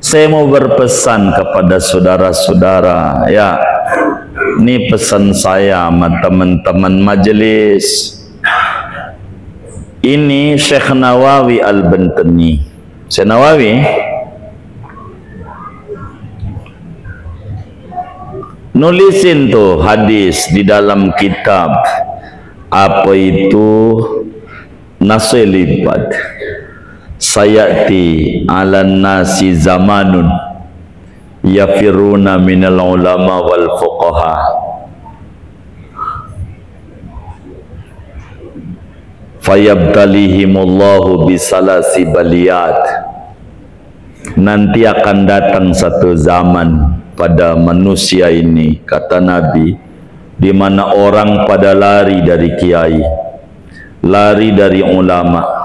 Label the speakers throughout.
Speaker 1: Saya mau berpesan kepada saudara-saudara, ya, ini pesan saya sama teman-teman majelis. Ini Syekh Nawawi Al-Bantani. Syekh Nawawi nulisin tuh hadis di dalam kitab apa itu Nasilibat. Sayati ala nasi zamanun yafiruna minal ulama wal fuqaha fayabtalihimullahu bisalasi baliyat. Nanti akan datang satu zaman pada manusia ini, kata Nabi, di mana orang pada lari dari kiai, lari dari ulama.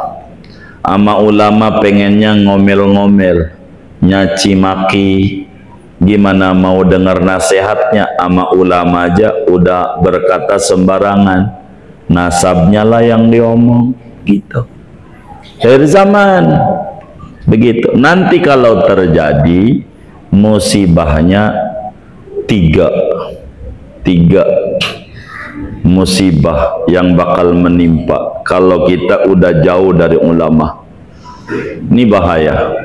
Speaker 1: Ama ulama pengennya ngomel-ngomel, nyaci maki, gimana mau dengar nasihatnya. Ama ulama aja udah berkata sembarangan, nasabnya lah yang diomong, gitu. Dari zaman begitu. Nanti kalau terjadi musibahnya tiga musibah yang bakal menimpa kalau kita udah jauh dari ulama. Ini bahaya.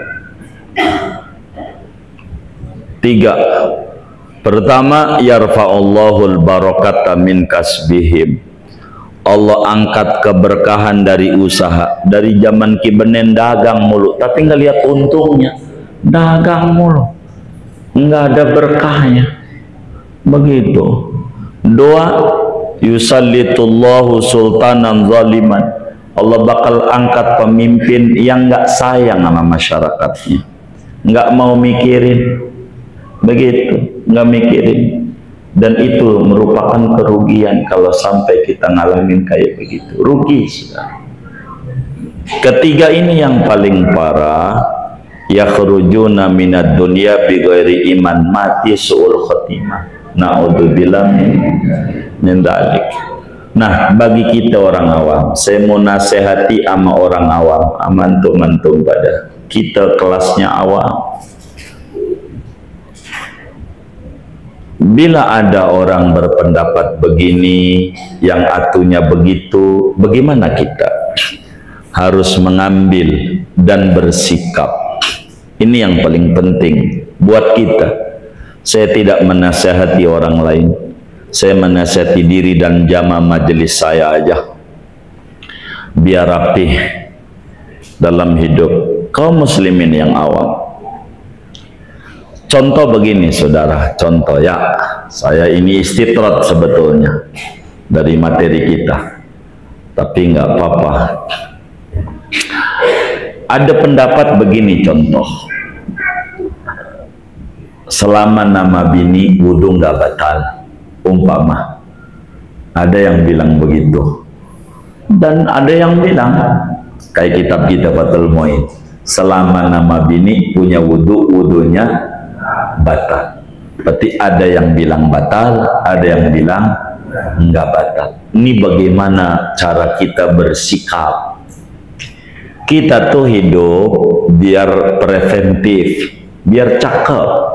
Speaker 1: Tiga. Pertama, yarfa'ullahul barakata min kasbihim. Allah angkat keberkahan dari usaha. Dari zaman Kibenen dagang mulu, tapi nggak lihat untungnya. Dagang mulu, nggak ada berkahnya. Begitu. Dua, yusallitullahu sultanan zaliman. Allah bakal angkat pemimpin yang nggak sayang sama masyarakatnya, nggak mau mikirin, begitu, nggak mikirin. Dan itu merupakan kerugian kalau sampai kita ngalamin kayak begitu, rugi sudah. Ketiga ini yang paling parah, yakhrujuna minad dunya bighairi iman, mati su'ul khotimah. Na'udzubillah min dzalik. Nah, bagi kita orang awam, saya mau nasihati sama orang awam, amantum-antum pada kita kelasnya awam. Bila ada orang berpendapat begini, yang atunya begitu, bagaimana kita? Harus mengambil dan bersikap. Ini yang paling penting buat kita. Saya tidak menasihati orang lain, saya menasihati diri dan jamaah majelis saya aja, biar rapih dalam hidup kaum muslimin yang awam. Contoh begini saudara, contoh ya, saya ini istitrat sebetulnya dari materi kita, tapi nggak apa-apa. Ada pendapat begini, contoh, selama nama bini wudhu nggak batal, umpama. Ada yang bilang begitu, dan ada yang bilang kayak kitab kita Fathul Mu'in, selama nama bini punya wudhu, wudhunya batal. Berarti ada yang bilang batal, ada yang bilang nggak batal. Ini bagaimana cara kita bersikap? Kita tuh hidup biar preventif, biar cakep.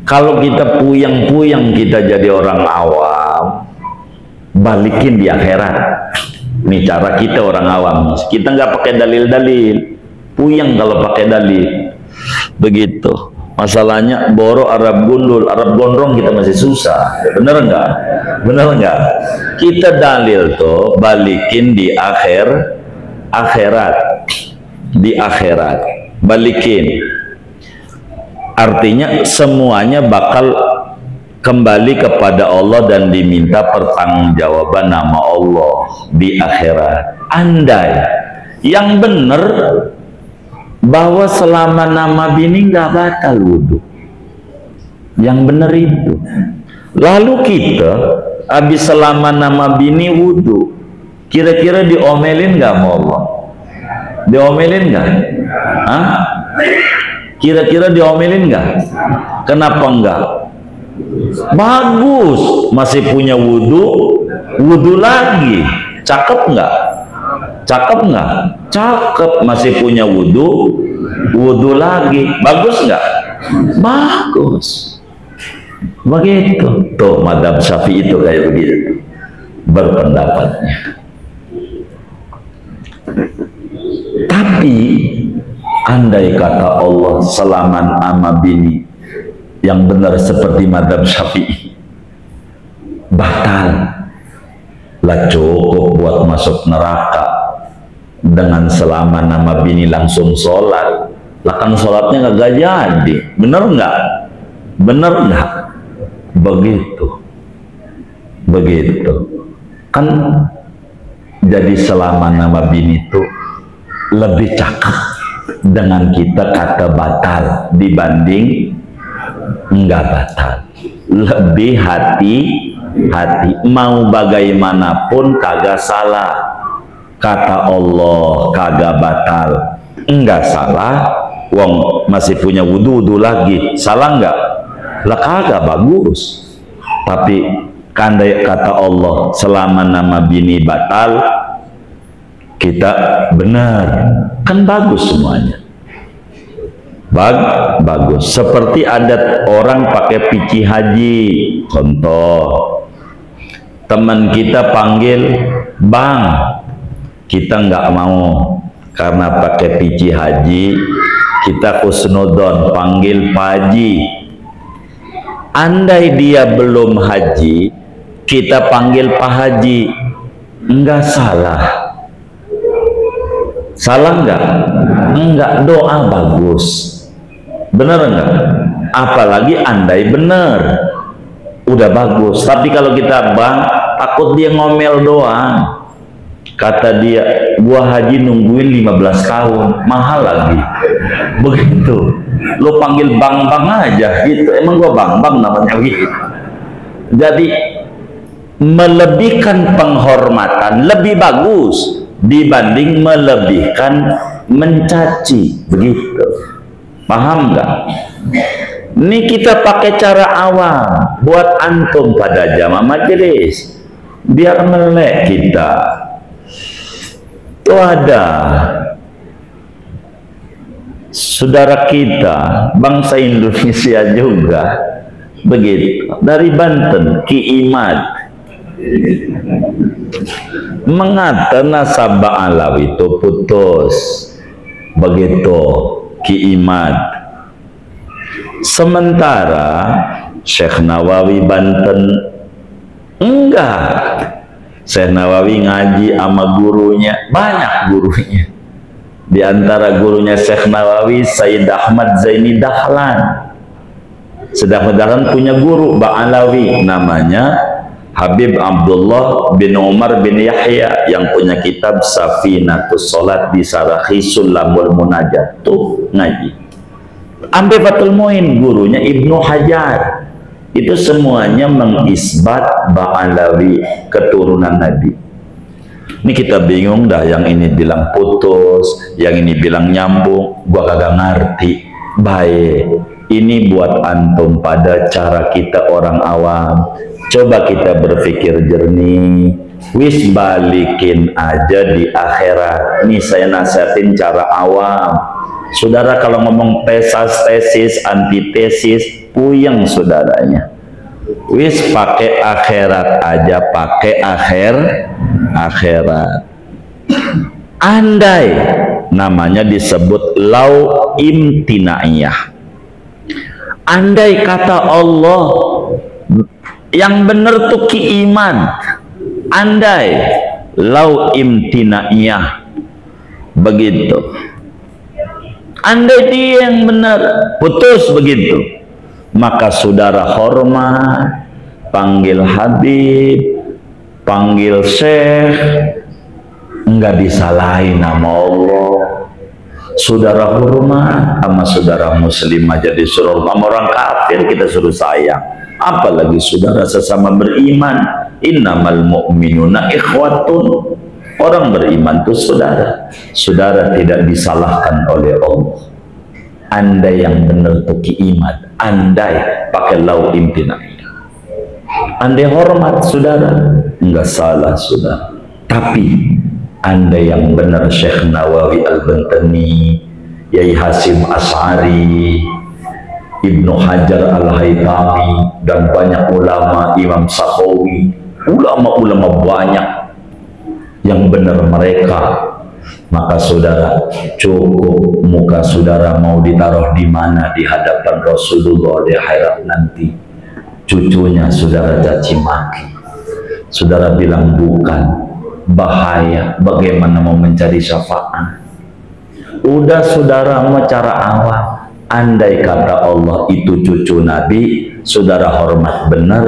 Speaker 1: Kalau kita puyang-puyang, kita jadi orang awam, balikin di akhirat. Ini cara kita orang awam. Kita nggak pakai dalil-dalil, puyang kalau pakai dalil. Begitu. Masalahnya boro Arab gundul, Arab gondrong kita masih susah. Bener nggak? Bener nggak? Kita dalil tuh balikin di akhirat, di akhirat, balikin. Artinya semuanya bakal kembali kepada Allah dan diminta pertanggungjawaban nama Allah di akhirat. Andai yang benar bahwa selama nama bini nggak batal wudhu, yang benar itu. Lalu kita habis selama nama bini wudhu, kira-kira diomelin nggak sama Allah? Diomelin nggak? Hah? Kira-kira diomelin nggak? Kenapa enggak? Bagus, masih punya wudhu, wudhu lagi. Cakep nggak? Cakep nggak? Cakep, masih punya wudhu, wudhu lagi. Bagus nggak? Bagus. Begitu. Tuh mazhab Syafi'i itu kayak begitu berpendapatnya. Tapi andai kata Allah salaman ama bini yang benar seperti mazhab Syafi'i, batal lah, cukup buat masuk neraka dengan salaman nama bini langsung sholat. Lah kan sholatnya nggak jadi, bener nggak? Bener nggak? Begitu kan. Jadi salaman nama bini itu lebih cakep dengan kita kata batal dibanding enggak batal. Lebih hati-hati, mau bagaimanapun kagak salah. Kata Allah kagak batal, enggak salah. Wong masih punya wudu lagi, salah enggak? Lah kagak, bagus. Tapi kandai kata Allah selama nama bini batal, kita benar, kan bagus semuanya. Bagus. Seperti adat orang pakai pici haji. Contoh, teman kita panggil bang, kita nggak mau karena pakai pici haji, kita husnudon panggil Pak Haji. Andai dia belum haji, kita panggil Pak Haji, enggak salah. Salah enggak? Enggak, doa bagus. Benar enggak? Apalagi andai benar, udah bagus. Tapi kalau kita bang, takut dia ngomel doang. Kata dia, gua haji nungguin 15 tahun, mahal lagi. Begitu. Lo panggil bang-bang aja gitu. Emang gua bang-bang namanya gitu. Jadi melebihkan penghormatan lebih bagus dibanding melebihkan mencaci. Begitu. Paham nggak? Ini kita pakai cara awam buat antum pada jamaah majelis biar melek kita. Itu ada saudara kita bangsa Indonesia juga begitu, dari Banten, Ki Imad, mengata nasabah Alawi itu putus. Begitu Ki Imad. Sementara Syekh Nawawi Banten enggak. Syekh Nawawi ngaji sama gurunya, banyak gurunya. Di antara gurunya Syekh Nawawi, Sayyid Ahmad Zaini Dahlan. Sayyid Ahmad Dahlan punya guru Ba'alawi, namanya Habib Abdullah bin Umar bin Yahya, yang punya kitab Safinatus Sholat di Sarahi Sulamul Munajat. Tuh ngaji. Ambil Fathul Muin, gurunya Ibnu Hajar. Itu semuanya mengisbat Ba'alawi, keturunan Nabi. Ini kita bingung dah, yang ini bilang putus, yang ini bilang nyambung, gua kagak ngerti. Baik, ini buat antum pada cara kita orang awam. Coba kita berpikir jernih, wis balikin aja di akhirat. Ini saya nasihatin cara awam. Saudara kalau ngomong tesis, antitesis, puyeng saudaranya. Wis pakai akhirat aja, pakai akhirat. Andai namanya disebut lau imtinaiyah. Andai kata Allah yang benar tuh Ki Iman. Andai lau imtinaiyah. Begitu. Andai dia yang benar, putus begitu, maka saudara hormat, panggil Habib, panggil Syekh, enggak disalahin nama Allah. Saudara hormat sama saudara muslim aja disuruh, sama orang kafir kita suruh sayang, apalagi saudara sesama beriman. Innamal mu'minuna ikhwatun. Orang beriman itu saudara tidak disalahkan oleh Allah. Andai yang benar itu Ki Imad, andai pakai lau imtinai, andai hormat saudara, enggak salah saudara. Tapi andai yang benar Syekh Nawawi Al-Bantani, Yai Hasyim Asy'ari, Ibnu Hajar Al-Haytami, dan banyak ulama, Imam Sakhawi, ulama-ulama banyak yang benar mereka. Maka saudara, cukup muka saudara mau ditaruh di mana di hadapan Rasulullah di akhirat nanti, cucunya saudara caci maki, saudara bilang bukan, bahaya, bagaimana mau mencari syafaat. Udah saudara mau cara awam, andai kata Allah itu cucu Nabi, saudara hormat benar.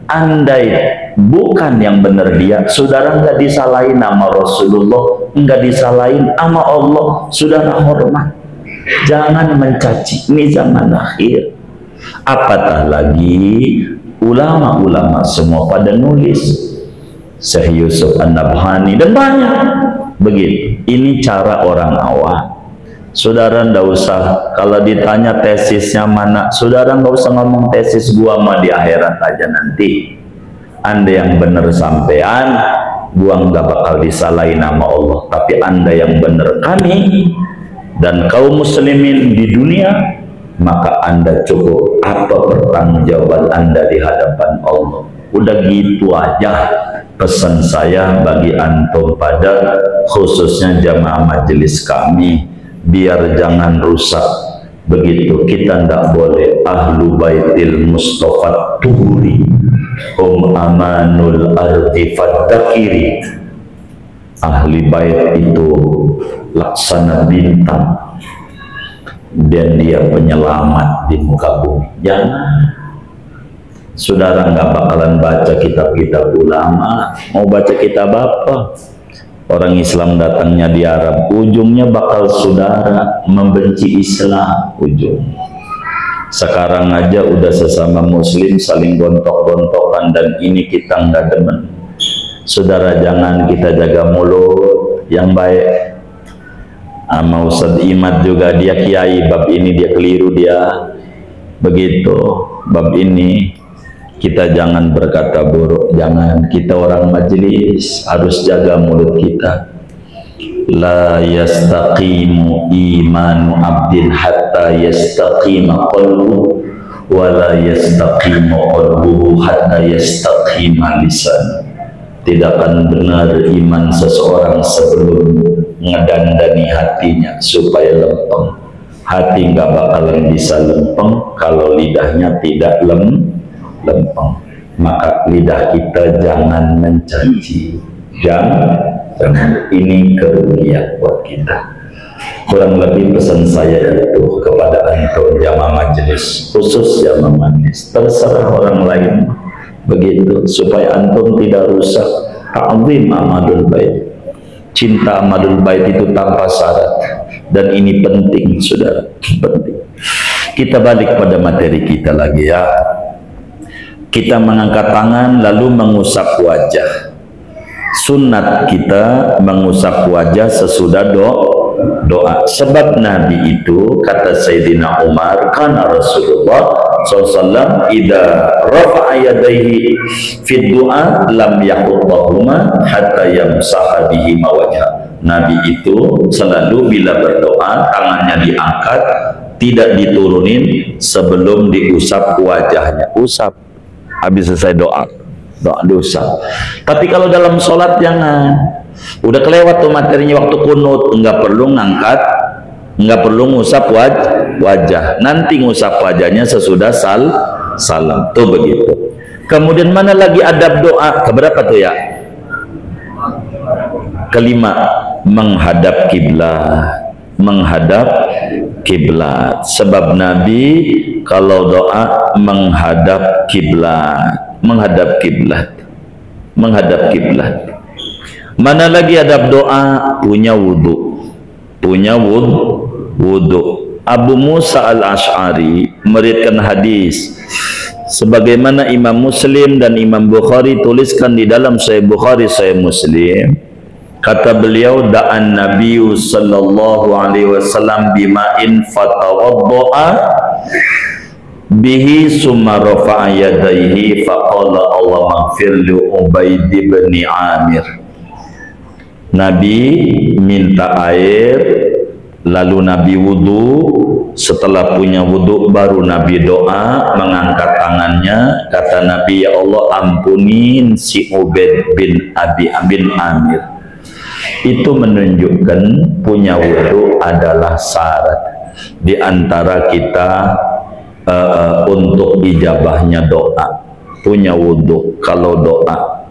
Speaker 1: Andai bukan yang benar dia, saudara nggak disalahin nama Rasulullah, nggak disalahin nama Allah, saudara hormat. Jangan mencaci, ini zaman akhir. Apatah lagi ulama-ulama semua pada nulis, Syekh Yusuf An-Nabhani dan banyak begitu. Ini cara orang awam. Saudara ndak usah, kalau ditanya tesisnya mana, saudara nggak usah ngomong tesis gua mah di akhirat aja nanti. Anda yang benar sampean, gua nggak bakal disalahin nama Allah. Tapi Anda yang benar kami dan kaum muslimin di dunia, maka Anda cukup apa pertanggungjawaban Anda di hadapan Allah. Udah gitu aja pesan saya bagi antum, pada khususnya jamaah majelis kami, biar jangan rusak begitu. Kita ndak boleh ahlu baitil Mustafa Turi amanul ardi faddakiri. Ahli bait itu laksana bintang dan dia penyelamat di muka bumi. Jangan. Saudara nggak bakalan baca kitab-kitab ulama, mau baca kitab apa? Orang Islam datangnya di Arab, ujungnya bakal saudara membenci Islam ujung. Sekarang aja udah sesama muslim saling gontok-gontokan, dan ini kita nggak demen. Saudara, jangan kita jaga mulut yang baik. Sama Ustadz Imad juga, dia kiai, bab ini dia keliru, dia begitu. Bab ini kita jangan berkata buruk, jangan. Kita orang majelis harus jaga mulut kita. La yastaqimu imanu abdin hatta yastaqima qalbu, wa la yastaqimu qalbuhu hatta yastaqima lisan. Tidak akan benar iman seseorang sebelum ngedandani hatinya supaya lempeng. Hati nggak bakalan bisa lempeng kalau lidahnya tidak lempeng. Maka lidah kita jangan mencaci, jangan. Ini kerugian buat kita. Kurang lebih pesan saya itu kepada antum jamaah majelis, khusus jamaah majelis, terserah orang lain begitu, supaya antum tidak rusak ta'zim amadul bait. Cinta amadul bait itu tanpa syarat, dan ini penting saudara, penting. Kita balik pada materi kita lagi ya. Kita mengangkat tangan lalu mengusap wajah. Sunnat kita mengusap wajah sesudah doa. Sebab Nabi itu, kata Sayyidina Umar, karena Rasulullah SAW idza rafa'a yadayhi fi du'a lam yaquttahuma hatta yamsaha bihima wajha. Nabi itu selalu bila berdoa tangannya diangkat, tidak diturunin sebelum diusap wajahnya. Usap habis selesai doa dosa. Tapi kalau dalam sholat jangan. Udah kelewat tuh materinya waktu kunut, nggak perlu ngangkat, nggak perlu ngusap wajah. Nanti ngusap wajahnya sesudah salam. Tuh begitu. Kemudian mana lagi adab doa? Keberapa tuh ya? Kelima, menghadap kiblat. Menghadap kiblat. Sebab Nabi kalau doa menghadap kiblat. Menghadap kiblat, menghadap kiblat. Mana lagi adab doa? Punya wudu, punya wudu. Abu Musa Al-Asy'ari meriwayatkan hadis sebagaimana Imam Muslim dan Imam Bukhari tuliskan di dalam Sahih Bukhari, Sahih Muslim. Kata beliau, da'an Nabiyu sallallahu alaihi wasallam bima'in fatawadda'a bihi summa rafa'a yadayhi faqala Allah maghfir li Ubaid bin Amir. Nabi minta air lalu Nabi wudhu. Setelah punya wudhu baru Nabi doa, mengangkat tangannya, kata Nabi, ya Allah ampunin si Ubaid bin Amir. Itu menunjukkan punya wudhu adalah syarat di antara kita untuk ijabahnya doa. Punya wudhu kalau doa.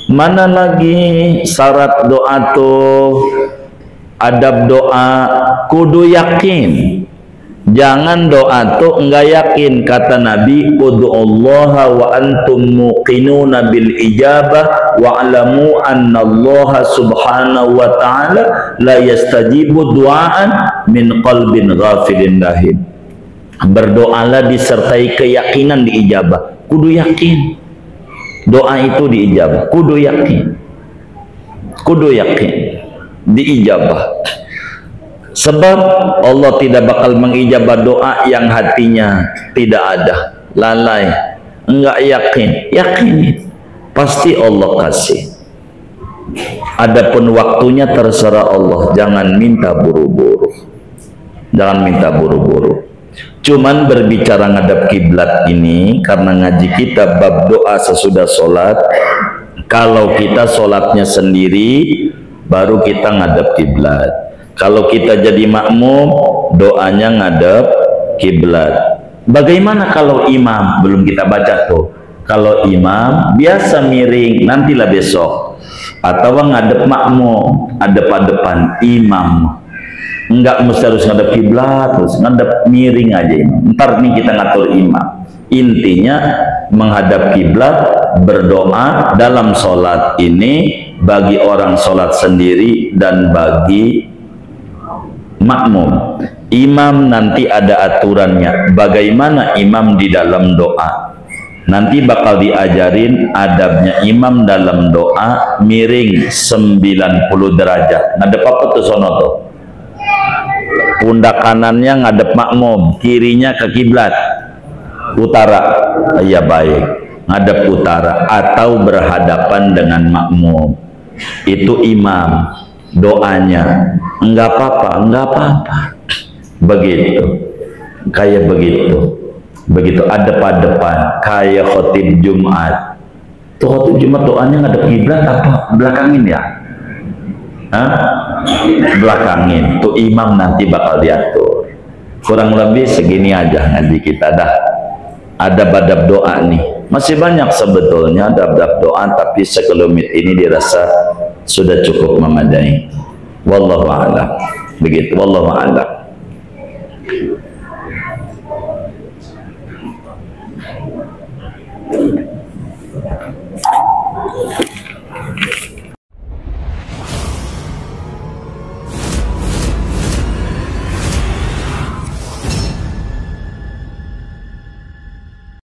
Speaker 1: Mana lagi syarat doa tuh, adab doa kudu yakin. Jangan doa tuh enggak yakin. Kata Nabi, ud'ullaha wa antum muqinuna bil ijabah wa'lamu anna Allah subhanahu wa ta'ala la yastajibu du'aan min qalbin ghafilin lahim. Berdoalah disertai keyakinan diijabah. Kudu yakin doa itu diijabah, kudu yakin, kudu yakin diijabah. Sebab Allah tidak bakal mengijabah doa yang hatinya tidak ada, lalai, enggak yakin. Yakin pasti Allah kasih. Adapun waktunya terserah Allah. Jangan minta buru-buru, jangan minta buru-buru. Cuman berbicara ngadap kiblat ini karena ngaji kita bab doa sesudah sholat. Kalau kita sholatnya sendiri baru kita ngadap kiblat. Kalau kita jadi makmum, doanya ngadep kiblat. Bagaimana kalau imam? Belum kita baca tuh. Kalau imam biasa miring, nantilah besok. Atau ngadep makmum, adep-adepan imam. Enggak mesti harus ngadep kiblat, terus ngadep miring aja imam. Ntar nih kita ngatur imam. Intinya menghadap kiblat, berdoa dalam sholat ini bagi orang sholat sendiri dan bagi makmum. Imam nanti ada aturannya bagaimana imam di dalam doa. Nanti bakal diajarin adabnya imam dalam doa miring 90 derajat. Ngadep apa tuh sono tuh? Pundak kanannya ngadep makmum, kirinya ke kiblat utara. Ya baik, ngadep utara atau berhadapan dengan makmum. Itu imam doanya. Enggak apa-apa, enggak apa-apa. Begitu, kayak begitu adep-adepan, kayak khotib Jumat. Tuh khotib Jumat doanya ngadep kiblat apa belakangin ya? Hah? Belakangin. Tuh imam nanti bakal diatur. Kurang lebih segini aja ngaji kita dah. Adab-adab doa nih. Masih banyak sebetulnya adab-adab doa, tapi sekelumit ini dirasa sudah cukup memadai. Wallahu a'lam. Begitu, wallahu a'lam.